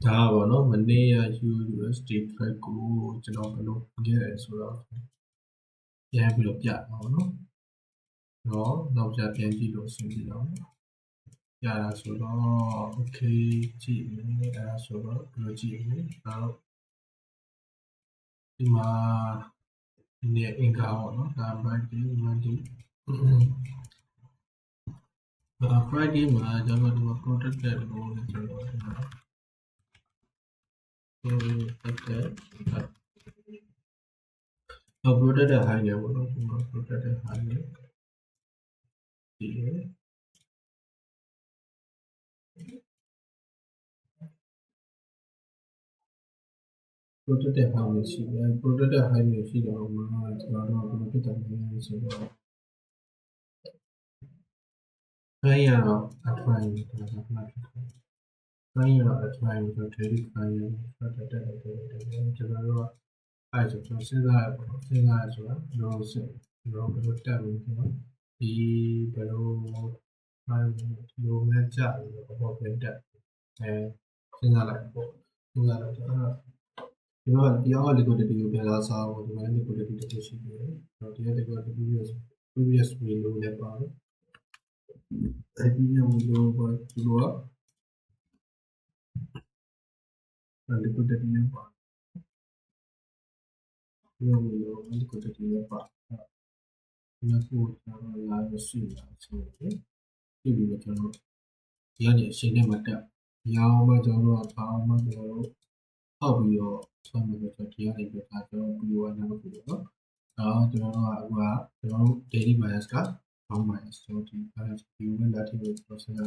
ဒါပါနော်မနေ့က USD track ကိုကျွန်တော်ဘယ်လိုခဲ့လဲဆိုတော့ပြန်ပြီးတော့ပြတာပေါ့နော်နောက်ကြပြန်ကြည့်လို့အဆင်ပြေတော့ပြတာဆိုတော့ okay ကြည့်နေအဲ့ဒါဆိုတော့ဘယ်လိုကြည့်လဲတော့ဒီမှာနေအင်္ဂါပေါ့နော်ဒါ Friday Monday Friday မှာကျွန်တော်ဒီမှာ protected လို့ကျွန်တော်protected high နေပေါ့နော်ဒီမှာ protected high နေဒီprotected high နေရှိတယ် protected high နေရှိတော့မှာကျွန်တော်တို့ဘယ်လိုဖြစ်တယ်လဲဆိုတော့ခိုင်းရတော့အထွန်းနေတာကမှတ်ဖြစ်တယ်ခိုင်းရတော့အထွန်းဆိုတော့ daily ခိုင်းရတော့တက်ကျွန်တော်တို့ကအဲ့ဆိုကျွန်တော်စဉ်းစားရပေါ့စဉ်းစားရဆိုတာတော့ကျွန်တော်ဘယ်လိုတက်လို့ဆိုတော့ဒီဘယ်လိုမိုင်းလိုမဲ့ကြလို့ပေါ့ပြန်တက်စဉ်းစားလိုက်ပေါ့စဉ်းစားလိုက်တော့ဒီအောက် liquidity ကိုပြန်လာစားဖို့ဒီမှာ liquidity တစ်ခုရှိတယ်တော့ဒီ liquidity previous window နဲ့ပါတယ်အဲ့ဒီမျိုးလို့ပါသူက liquidity နဲ့ပါတယ်ဒီလိုမျိုး liquidity နဲ့ပါတယ်ဒီကိုကျွန်တော်လာရရှိတာဆိုရင်ဒီလိုကျွန်တော်ဒီကနေအချိန်နဲ့မတက်ရောင်းမှကျွန်တော်တို့ကတောင်းမှကျွန်တော်တို့ထောက်ပြီးတော့ဆွဲမယ်ဆိုတော့ဒီကနေပြတာကျွန်တော်ပြီးသွားတယ်လို့ပြောတော့ကျွန်တော်တို့ကအခုကကျွန်တော်တို့ daily bias က down bias ဆိုတော့ဒီ bias view နဲ့ lateral process က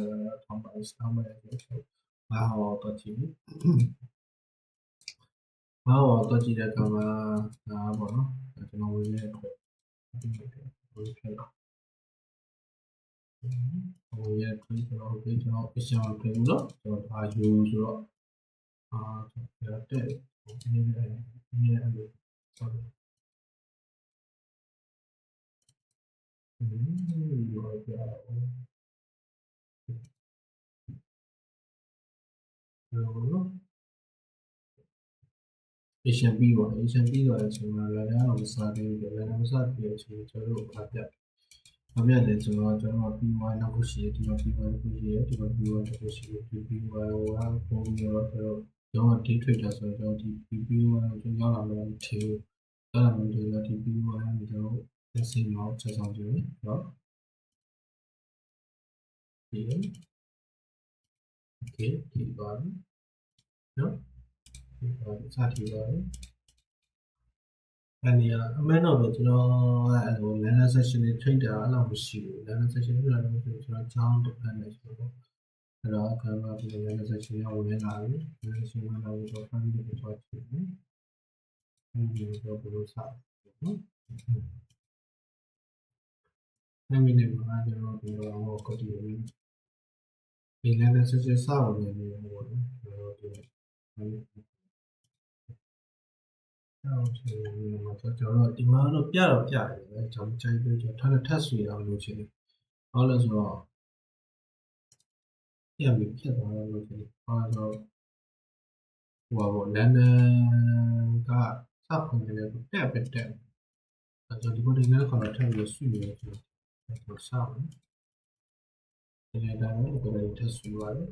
down bias ဆိုတော့ဘာဟောတော့ကြည့်ဘာဟောတော့ကြည့်တဲ့အခါမှာဒါပေါ့နော်ကျွန်တော်ဝင်ရဲ့အတွက်ဒီလိုဖြစ်တော့ဟိုရဲ့ကျွန်တော်အရှာပြန်လို့ကျွန်တော်ဒါယူဆိုတော့ကျွန်တော်တက်ဒီအဲ့လို sorry ရောပြတော့Asian ပြီးသွားတယ်အချိန်မှာလည်းတော့မစားသေးဘူးလည်းမစားသေးတဲ့အချိန်ကျွန်တော်တို့ဖတ်ပြတယ်ဆိုတော့ကျွန်တော်ပြီးသွားနောက်ခုရှိတယ်ဒီမှာပြီးသွားတစ်ခုရှိတယ်ဒီမှာပြီးသွားတစ်ခုရှိတယ်ပြီးသွားဟိုဟာပုံပြီးတော့ကျွန်တော် day trader ဆိုတော့ဒီပြီးသွားကျွန်တော်ရောက်လာမှမထင်ဘူးရောက်လာမှဒီပြီးသွားရင်ကျွန်တော်လက်စင်တော့ချက်ဆောင်ကြည့်နော်ဒီ okay ဒီပါနော်ဒီပါစတီပါအဲ့ဒီအမှန်တော့ကျွန်တော်အဲ့လို learner session တွေ train တာအဲ့လိုမရှိဘူး learner session တွေလည်းမရှိဘူးကျွန်တော်ကျောင်းတက်နေဆိုတော့အဲ့တော့ကျွန်တော်ဒီ learner session ရောက်ဝင်လာပြီ learner session ဝင်လာပြီးတော့ family ကိုသွားကြည့်တယ်ဒီလိုဘယ်လိုစားနော်family မှာကျွန်တော်ဒီလိုဟောကိုတီးဒီ learner session စဝင်နေတယ်ပေါ့နော်ကျွန်တော်ဒီကျွန်တော်ဒီမှာတော့ပြတယ်ပဲကျွန်တော်ကြိုက်ပြီးကျွန်တော်ထပ်ဆွေအောင်လုပ်ချင်တယ်။ဟုတ်လို့ဆိုတော့ပြန်ပြီးဖြစ်သွားတော့လုပ်ချင်တယ်။ဟုတ်တော့ဟိုပေါ့လန်ဒန်ကစဖွင့်တယ်တက်ပဲတက်။ကျွန်တော်ဒီကိုဒီနေ့ခေါ်တော့ထပ်ပြီးဆွေနေတယ်ကျွန်တော်ဆောက်တယ်။ဒီနေ့တော့ကိုယ်ထပ်ဆွေရတယ်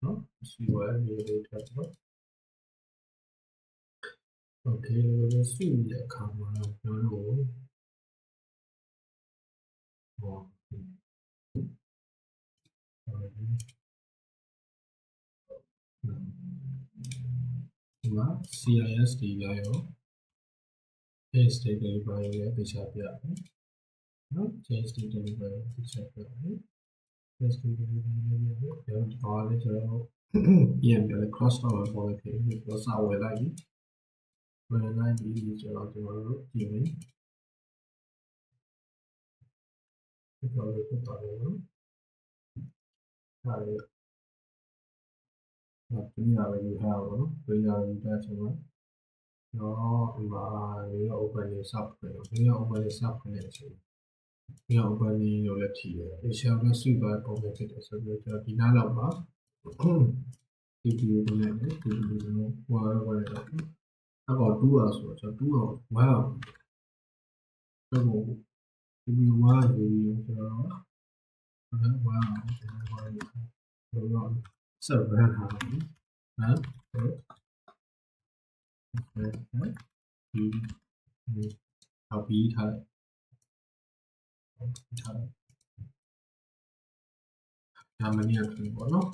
နော်။ဆွေရတယ်ဒီလိုထပ်တော့Okay လို့ဆွေတဲ့အခါမှာကျွန်တော်တို့ဟောဒီမှာ CIS တွေရော change state delivery ရဲ့ပိတ်ချပြတယ်နော် change state delivery ပိတ်ချပြတယ် change state delivery ရဲ့ကျွန်တော်လည်းကျွန်တော်ပြန်ပြီး cross over ပေါ်လိုက်ပြီးတော့စာဝယ်လိုက်ပြီးကျွန်တော်တို့ကြည့်မယ်ကျွန်တော်တို့ဖြစ်သွားတယ်နော်ဒါလည်းဒီနေရာပဲယူထားပါတော့ဒီနေရာယူထားချင်တော့ဒီမှာရေ open လေးဆောက်ပြန်ဒီ open လေးဆောက်ပြန်တဲ့အချိန်ဒီ open လေးကိုလည်းထီတယ် Asia နဲ့ Sweet ပုံစံဖြစ်တယ်ဆိုပြီးတော့ဒီနားလောက်မှာ CPU ကိုလည်း CPU ကိုဟိုရောပေါ်လိုက်တော့အခု2อ่ะဆိုတော့2အောင်1အောင်တော့ CPU 1ယူပြီးဆိုတော့1အောင်ကျွန်တော်ဟိုတော့ဆက်ရမ်းထားတယ်နော်ဒီအောက်ပြီးထားလိုက်ဒါမနီးရတယ်ပေါ့နော်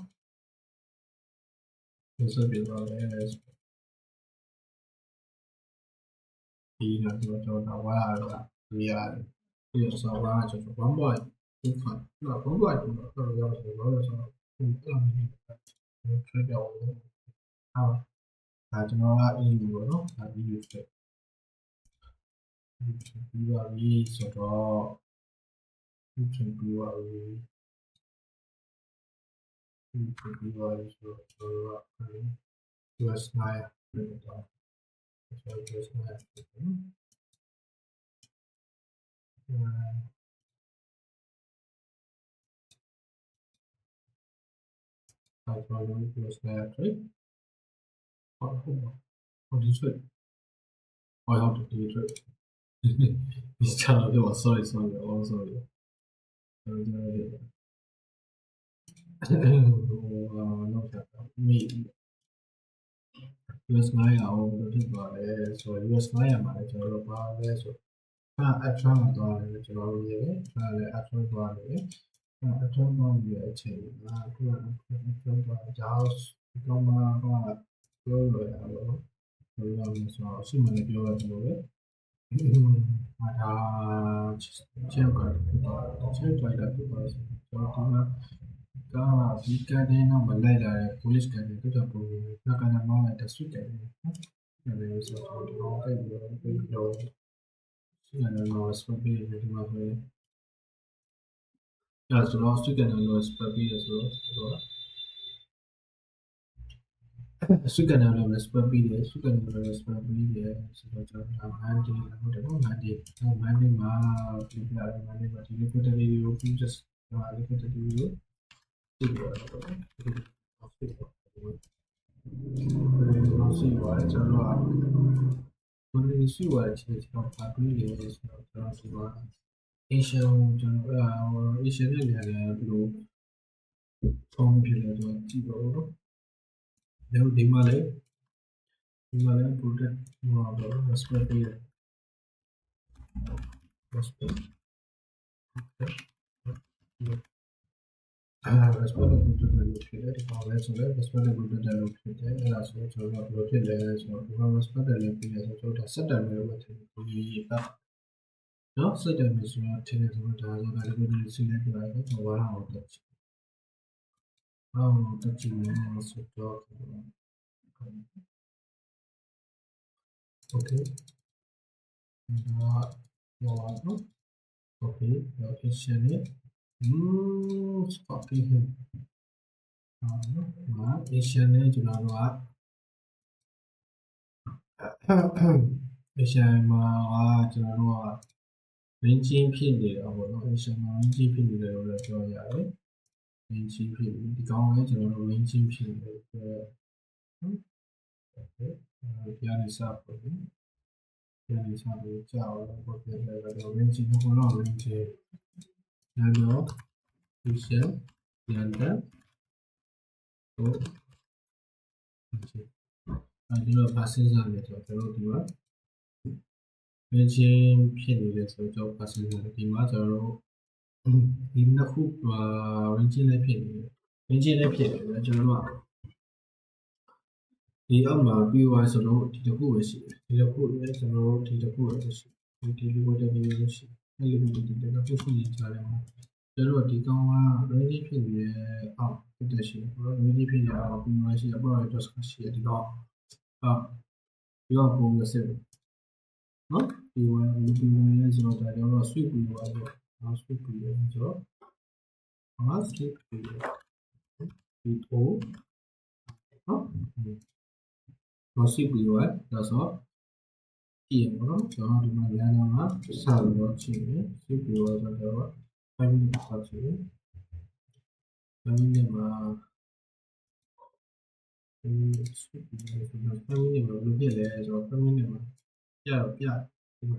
ဒီစပြပါလေဒီတော့ကျွန်တော်ဝါရတာဒီရတယ်ဒီဆောင်းပါကျွန်တော်1.25နော်1.2တော့ရောက်ဆိုတော့ဆိုတော့ဒီတော့ဒီထည့်ပြောင်းလို့ဟာဒါကျွန်တော်က EU ပေါ့နော်ဒါ EU ဖြစ်ပြီးပါပြီဆိုတော့ဒီချိန်ပြီးပါပြီပြီးပါပြီဆိုတော့ US 9ပြန်တော့ဆိုတော့ US 9အဲ့တော့ US 9 trade ဟုတ်ဒီtrade ဟုတ်ဒီ trade ဒီချာတော့ sorry also sorry နောက်တာမိ US 9အောင်ဘယ်လိုဖြစ်သွားလဲဆိုတော့ US 9မှာလည်းကျွန်တော်တို့ပါလဲဆိုတော့action မှာသွားတယ်ကျွန်တော်တို့ရေးတယ်ဒါလည်း action သွားတယ်action သွားပြီးအချိန်မှာအခု action သွားကြောင်းဒီကောင်မှာပြောလို့ရအောင်လို့ဆိုတော့ရှိမှလည်းပြောရတယ်လို့ပဲဒါချက်ကတော့ချက်တိုင်းတာဖြစ်ပါစေကျွန်တော်ဒီကနေတော့မလိုက်လာတဲ့ police ကနေတော့ပုံနောက်ကမှမောင်းလိုက်တဲ့ suit ကနေလည်းဆိုတော့ဒီတော့အဲ့ဒီတော့ရှိနေတော့ swap ပြီးဒီမှာဆိုရင်ဒါဆိုတော့ suit ကနေလို့ swap ပြီးဆိုတော့suit ကနေလို့ swap ပြီးတယ် suit ကနေလို့ swap ပြီးတယ်ဆိုတော့ကျွန်တော်Monday ဟုတ်တယ်နော် Monday မှာပြပြတယ် Monday မှာဒီ liquidity ကို just liquidity ကိုဒီတော့ရှိပါတယ်ကျွန်တော်ကဘယ်လိုရှိပါလဲကျွန်တော်ဖတ်ပြီးလေဆိုတော့ကျွန်တော်ဆိုတော့ Asian ကျွန်တော်Asian နဲ့လည်းဘယ်လိုဖုန်းဖြစ်လဲဆိုတော့ကြည့်ပါဦးနော်ဒီမှာလည်း product ဟောတော့ respect ပေးတယ် respect respect လို့ဖြစ်တယ်ဒီကောင်လဲဆိုတော့ respect လို့ဖြစ်တယ်အဲ့ဒါဆိုကျွန်တော်တို့ဘယ်လိုဖြစ်လဲဆိုတော့ဒီမှာ respect လည်းပြီးတယ်ဆိုတော့ဒါ set time လို့ထင်တယ်ဒီကနော် set time ဆိုတော့ထင်တယ်ဆိုတော့ဒါဆိုတော့လည်း select ပြလိုက်တော့ဘာအောင်တက်ချင်တက်ချင်လို့ဆိုတော့ okay ဒါတော့ okay location နဲ့ fucking hell နော် Asian နဲ့ကျွန်တော်တို့က Asian မှာကျွန်တော်တို့က ranging ဖြစ်နေတာပေါ့နော် Asian မှာ ranging ဖြစ်နေတယ်လို့လည်းပြောရတယ် ranging ဖြစ်နေဒီကောင်လည်းကျွန်တော်တို့ ranging ဖြစ်နေတယ်ပြောရနော် okay ဒီကနေစပေါ့ဒီကနေစပြီးကြောက်တော့ပေါ့ပြတယ်တော့ ranging ကိုတော့ ranging แล้วก็ Asian ပြန်တယ်ဟုတ်အဲဒီတော့ passage ရတယ်ဆိုတော့ကျွန်တော်တို့ဒီမှာ ranging ဖြစ်နေတယ်ဆိုတော့ passage ရတယ်ဒီမှာကျွန်တော်တို့ဒီနှစ်ခုranging လည်းဖြစ်နေတယ် ranging လည်းဖြစ်နေတယ်ကျွန်တော်တို့ကဒီအောက်မှာ POI ဆိုတော့ဒီတစ်ခုပဲရှိတယ်ဒီတစ်ခုလည်းကျွန်တော်တို့ဒီတစ်ခုပဲရှိတယ်ဒီလိုပဲဒီလိုရှိတယ်အဲ့လိုဒီတစ်ခုရှိနေကြတယ်မှာကျွန်တော်တို့ဒီကောင်က ranging ဖြစ်နေတဲ့အောက်ဖြစ်တဲ့ရှိတယ် ranging ဖြစ်နေတဲ့အောက် POI ရှိတယ် POI တော့ရှိတယ်ဒီကောင်ဒီကောင်ပုံစံနော်ဒီဝါဒီရဲဆိုတော့ဒါကြောင့် sweep ပြီးသွားဆိုတော့ sweep ပြီးရဆိုတော့ sweep ပြီးဒီတော့နော် sweep ပြီးသွားဒါဆိုကြည့်ရအောင်နော်ကျွန်တော်ဒီမှာရန်နာမှာစပြီးတော့ကြည့်မယ် sweep ပြီးသွားဆိုတော့5 minutes ဆက်ကြည့်5 minutes မှာ family မှာဘယ်လိုဖြစ်လဲဆိုတော့ family မှာပြဒီမှာ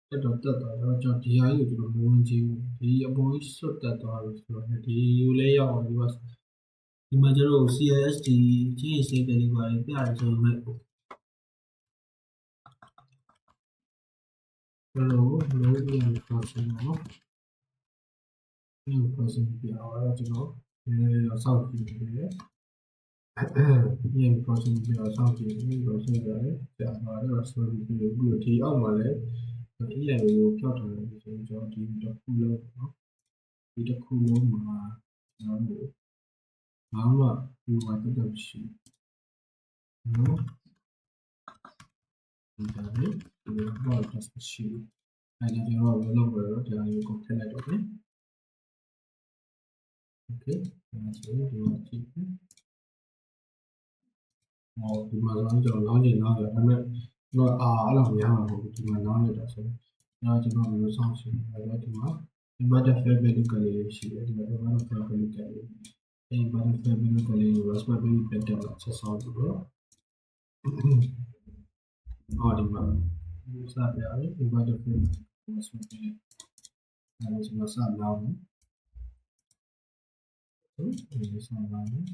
တက်တော့ကျွန်တော်ဒီဟာကြီးကိုကျွန်တော်မဝင်ကြည့်ဘူးဒီအပေါ်ကြီးစွတ်တက်သွားလို့ဆိုတော့ဒီကိုလည်းရောက်အောင်ဒီမှာကျွန်တော် CISD ချင်းစိတ်တယ်လေးပါတယ်ပြတယ်ဆိုတော့မဲ့load ပြန် process နော်ဒီ process ပြအောင်ကျွန်တော်စောင့်ကြည့်တယ်ဒီ process ပြအောင်စောင့်ကြည့်တယ် process ရတယ်ကြာပါတယ်ဆိုတော့ဒီအောက်မှာလည်းEIA ကိုဖြောက်ထားတယ်ဆိုတော့ကျွန်တော်ဒီတစ်ခုလုံးနော်ဒီတစ်ခုလုံးမှာကျွန်တော်တို့ဘာမှဒီမှာတက်တက်ရှိနော်ဒီဒါလေးဒီတော့တက်ရှိအဲ့ဒါကျွန်တော်ဘယ်လိုလဲတော့ဒါလေးကိုထည့်လိုက်တော့ပြီ Okay ဒါဆိုဒီမှာကြည့်ဒီမှာကျွန်တော်လောင်းနေတယ်ဒါပေမဲ့တော့အဲ့လိုများမှာမဟုတ်ဘူးဒီမှာလောင်းနေတာဆိုတော့ကျွန်တော်ဘယ်လိုစောင့်ရှိလဲအဲ့တော့ဒီမှာ butterfly value ကလေးရှိတယ်ဒီမှာ butterfly value ကလေးအဲ့ butterfly value ကလေးကို raspberry pi တက်လာဆက်ဆောင်ပြီးတော့ဒီမှာစပြရတယ်ဒီ butterfly raspberry အဲ့ဒါကျွန်တော်စလောင်းမယ်ဒီစလောင်းမယ်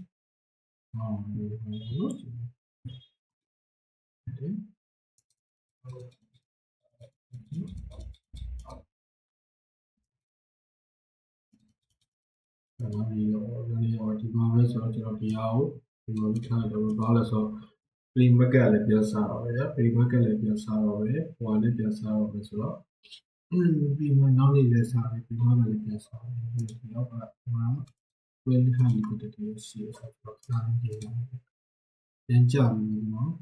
ဒီလိုဒီမှာပဲဆိုတော့ကျွန်တော်ဒီဟာကိုဒီလိုထားတယ်ဘာလဲဆိုတော့ play market လည်းပြန်စားတော့ပဲ play market လည်းပြန်စားတော့ပဲဟိုလည်းပြန်စားတော့ပဲဆိုတော့ပြီးမှနောက်နေ့လည်းစားတယ်ပြီးမှလည်းပြန်စားတယ်ဒီတော့ကဝယ်ထားပြီးတော့တည်းရှိရဆိုတော့စားနေတယ်ပြန်ကြပြီနော်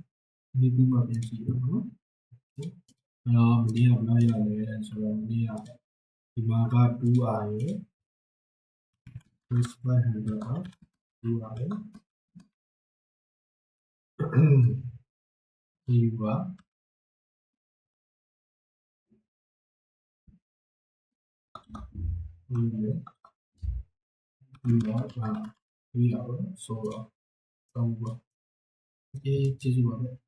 ဒီပြီးမှပြန်ကြည့်ရအောင်နော်မနေ့ကဘယ်လောက်ရတယ်ဆိုတော့မနေ့ကဒီမှာက 2R ရယ် 500 က 2R ရယ်ဒီကဒီတော့ဒီရဆိုတော့တော့ဒီကျေးဇူးပါပဲ